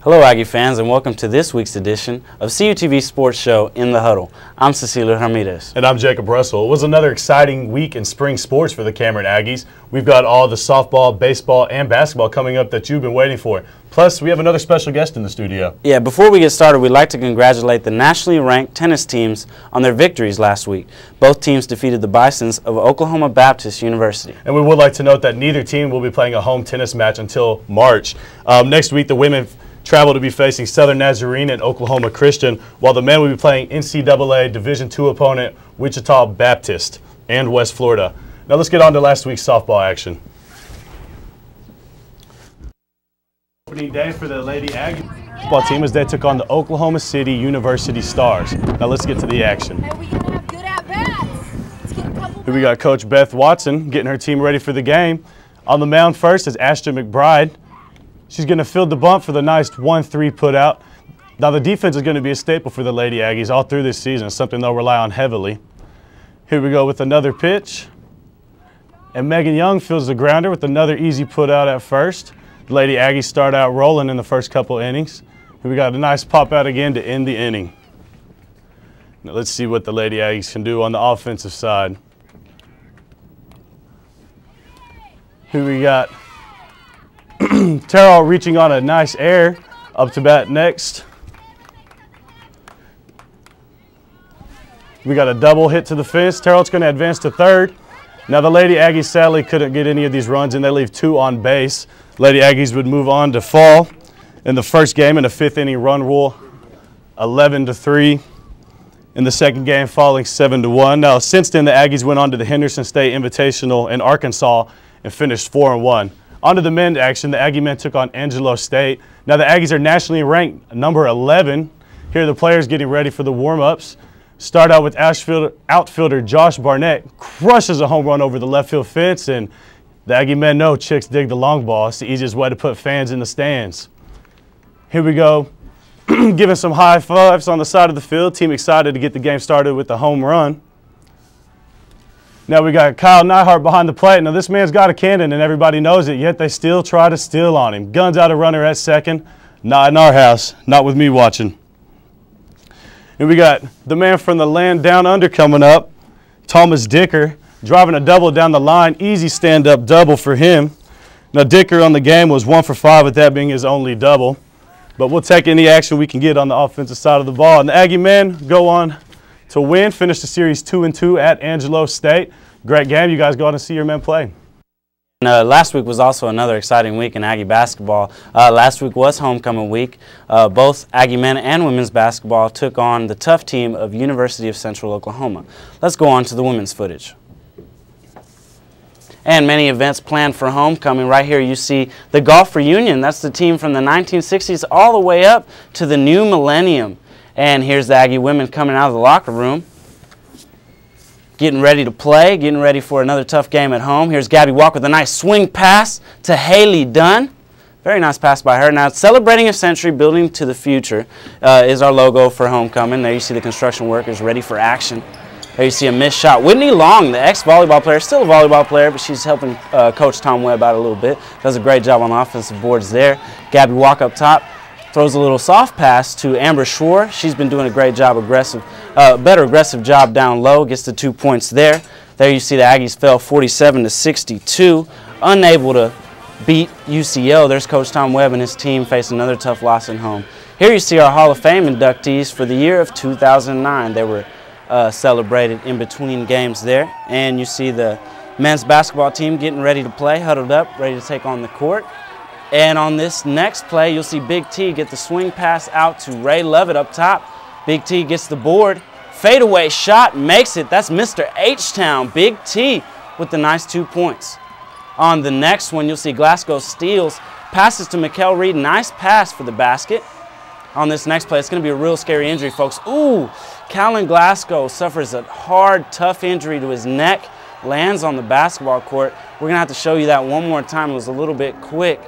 Hello Aggie fans, and welcome to this week's edition of CUTV Sports Show in the Huddle. I'm Cecilia Ramirez. And I'm Jacob Russell. It was another exciting week in spring sports for the Cameron Aggies. We've got all the softball, baseball, and basketball coming up that you've been waiting for. Plus, we have another special guest in the studio. Yeah, before we get started, we'd like to congratulate the nationally ranked tennis teams on their victories last week. Both teams defeated the Bisons of Oklahoma Baptist University. And we would like to note that neither team will be playing a home tennis match until March. Next week, the women travel to be facing Southern Nazarene and Oklahoma Christian, while the men will be playing NCAA Division II opponent Wichita Baptist and West Florida. Now let's get on to last week's softball action. Opening day for the Lady Aggie football team as they took on the Oklahoma City University Stars. Now let's get to the action. Hey, we gotta have good at-bats. Let's get a couple. Here we got Coach Beth Watson getting her team ready for the game. On the mound first is Ashton McBride. She's going to field the bunt for the nice 1-3 put out. Now the defense is going to be a staple for the Lady Aggies all through this season, something they'll rely on heavily. Here we go with another pitch. And Megan Young fields the grounder with another easy put out at first. The Lady Aggies start out rolling in the first couple innings. Here we got a nice pop out again to end the inning. Now let's see what the Lady Aggies can do on the offensive side. Here we got Terrell reaching on a nice air, up to bat next. We got a double hit to the fence. Terrell's going to advance to third. Now the Lady Aggies sadly couldn't get any of these runs and they leave two on base. Lady Aggies would move on to fall in the first game in a fifth inning run rule, 11-3. In the second game falling 7-1. Now since then the Aggies went on to the Henderson State Invitational in Arkansas and finished 4-1. On to the men's action, the Aggie men took on Angelo State. Now the Aggies are nationally ranked number 11. Here are the players getting ready for the warm-ups. Start out with outfielder Josh Barnett, crushes a home run over the left field fence, and the Aggie men know chicks dig the long ball. It's the easiest way to put fans in the stands. Here we go, giving some high fives on the side of the field. Team excited to get the game started with the home run. Now we got Kyle Neihart behind the plate. Now this man's got a cannon and everybody knows it, yet they still try to steal on him. Guns out a runner at second. Not in our house, not with me watching. And we got the man from the land down under coming up, Thomas Dicker, driving a double down the line. Easy stand-up double for him. Now Dicker on the game was 1 for 5 with that being his only double. But we'll take any action we can get on the offensive side of the ball. And the Aggie men go on to win, finish the series 2-2 at Angelo State. Great game. You guys go on and see your men play. Last week was also another exciting week in Aggie basketball. Last week was homecoming week. Both Aggie men and women's basketball took on the tough team of University of Central Oklahoma. Let's go on to the women's footage. And many events planned for homecoming. Right here you see the Golf Reunion. That's the team from the 1960s all the way up to the new millennium. And here's the Aggie women coming out of the locker room, getting ready to play, getting ready for another tough game at home. Here's Gabby Walk with a nice swing pass to Haley Dunn. Very nice pass by her. Now, celebrating a century, building to the future is our logo for homecoming. There you see the construction workers ready for action. There you see a missed shot. Whitney Long, the ex-volleyball player, still a volleyball player, but she's helping Coach Tom Webb out a little bit. Does a great job on the offensive boards there. Gabby Walk up top. Throws a little soft pass to Amber Schwarr. She's been doing a great job, better aggressive job down low. Gets the 2 points there. There you see the Aggies fell 47-62, unable to beat UCO. There's Coach Tom Webb and his team facing another tough loss at home. Here you see our Hall of Fame inductees for the year of 2009. They were celebrated in between games there. And you see the men's basketball team getting ready to play, huddled up, ready to take on the court. And on this next play, you'll see Big T get the swing pass out to Ray Lovett up top. Big T gets the board. Fadeaway shot, makes it. That's Mr. H-Town. Big T with the nice 2 points. On the next one, you'll see Glasgow steals, passes to Mikkel Reed. Nice pass for the basket. on this next play. It's going to be a real scary injury, folks. Ooh, Callan Glasgow suffers a hard, tough injury to his neck, lands on the basketball court. We're going to have to show you that one more time. It was a little bit quick.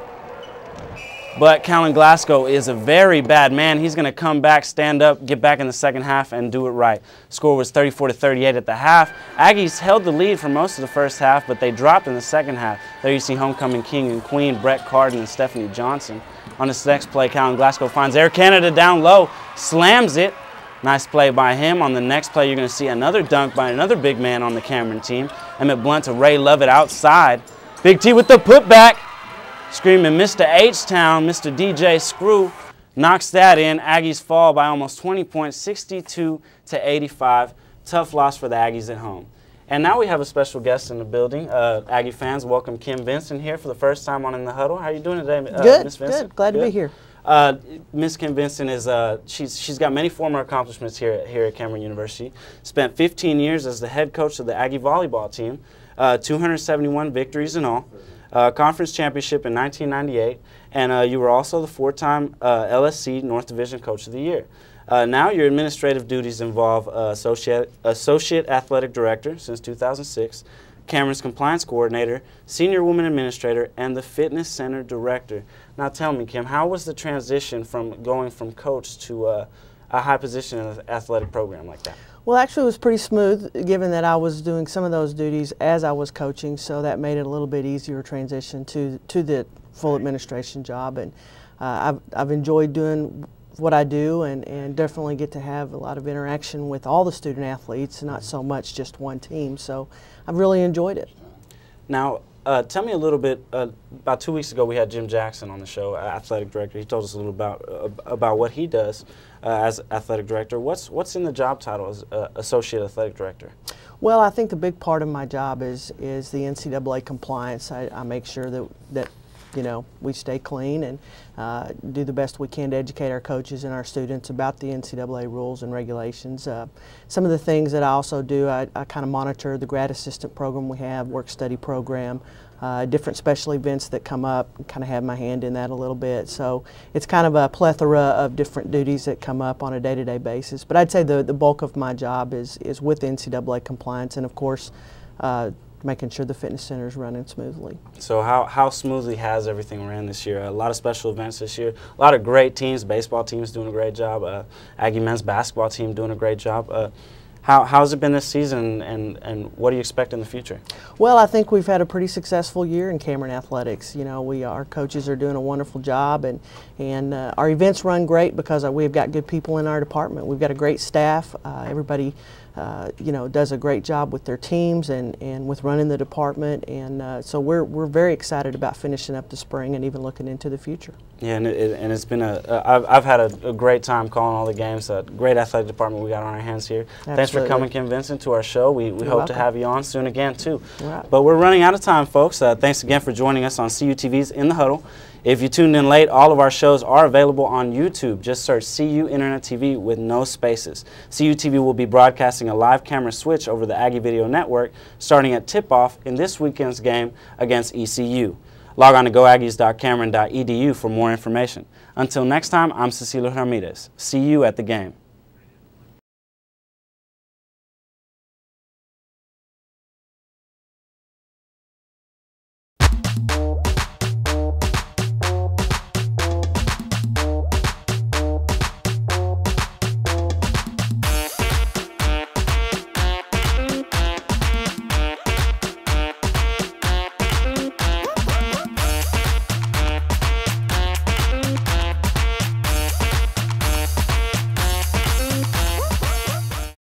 But Callan Glasgow is a very bad man. He's going to come back, stand up, get back in the second half, and do it right. Score was 34-38 at the half. Aggies held the lead for most of the first half, but they dropped in the second half. There you see homecoming king and queen Brett Carden and Stephanie Johnson. On this next play, Callan Glasgow finds Air Canada down low, slams it. Nice play by him. On the next play, you're going to see another dunk by another big man on the Cameron team. Emmett Blunt to Ray Lovett outside. Big T with the putback. Screaming Mr. H-Town, Mr. DJ Screw knocks that in. Aggies fall by almost 20 points, 62-85. Tough loss for the Aggies at home. And now we have a special guest in the building. Aggie fans, welcome Kim Vinson here for the first time on In the Huddle. How are you doing today, Ms. Vinson? Good. Glad to be here. Ms. Kim Vinson is she's got many former accomplishments here at Cameron University. Spent 15 years as the head coach of the Aggie volleyball team, 271 victories in all. Conference championship in 1998, and you were also the four-time LSC North Division Coach of the Year. Now your administrative duties involve Associate Athletic Director since 2006, Cameron's Compliance Coordinator, Senior Woman Administrator, and the Fitness Center Director. Now tell me, Kim, how was the transition from going from coach to a high position in an athletic program like that? Well, actually it was pretty smooth given that I was doing some of those duties as I was coaching, so that made it a little bit easier transition to the full administration job. And I've enjoyed doing what I do and definitely get to have a lot of interaction with all the student athletes, not so much just one team. So I've really enjoyed it. Now, tell me a little bit, about 2 weeks ago we had Jim Jackson on the show, Athletic Director. He told us a little about what he does as Athletic Director. What's in the job title as Associate Athletic Director? Well, I think the big part of my job is the NCAA compliance. I make sure that you know, we stay clean and do the best we can to educate our coaches and our students about the NCAA rules and regulations. Some of the things that I also do, I kind of monitor the grad assistant program we have, work study program, different special events that come up, kind of have my hand in that a little bit. So it's kind of a plethora of different duties that come up on a day-to-day basis. But I'd say the bulk of my job is with NCAA compliance and, of course, making sure the fitness center is running smoothly. So how smoothly has everything ran this year? A lot of special events this year, a lot of great teams, baseball teams doing a great job, Aggie men's basketball team doing a great job. How's it been this season and what do you expect in the future? Well, I think we've had a pretty successful year in Cameron Athletics. You know, our coaches are doing a wonderful job and our events run great because we've got good people in our department. We've got a great staff. Everybody you know, does a great job with their teams and with running the department, and so we're very excited about finishing up the spring and even looking into the future. Yeah, and it's been I've had a great time calling all the games. A great athletic department we got on our hands here. Absolutely. Thanks for coming, Kim Vinson, to our show. We hope welcome. to have you on soon again too. Right. But we're running out of time, folks. Thanks again for joining us on CUTV's In the Huddle. If you tuned in late, all of our shows are available on YouTube. Just search CU Internet TV with no spaces. CUTV will be broadcasting a live camera switch over the Aggie Video Network starting at tip-off in this weekend's game against ECU. Log on to goaggies.cameron.edu for more information. Until next time, I'm Cecilio Ramirez. See you at the game.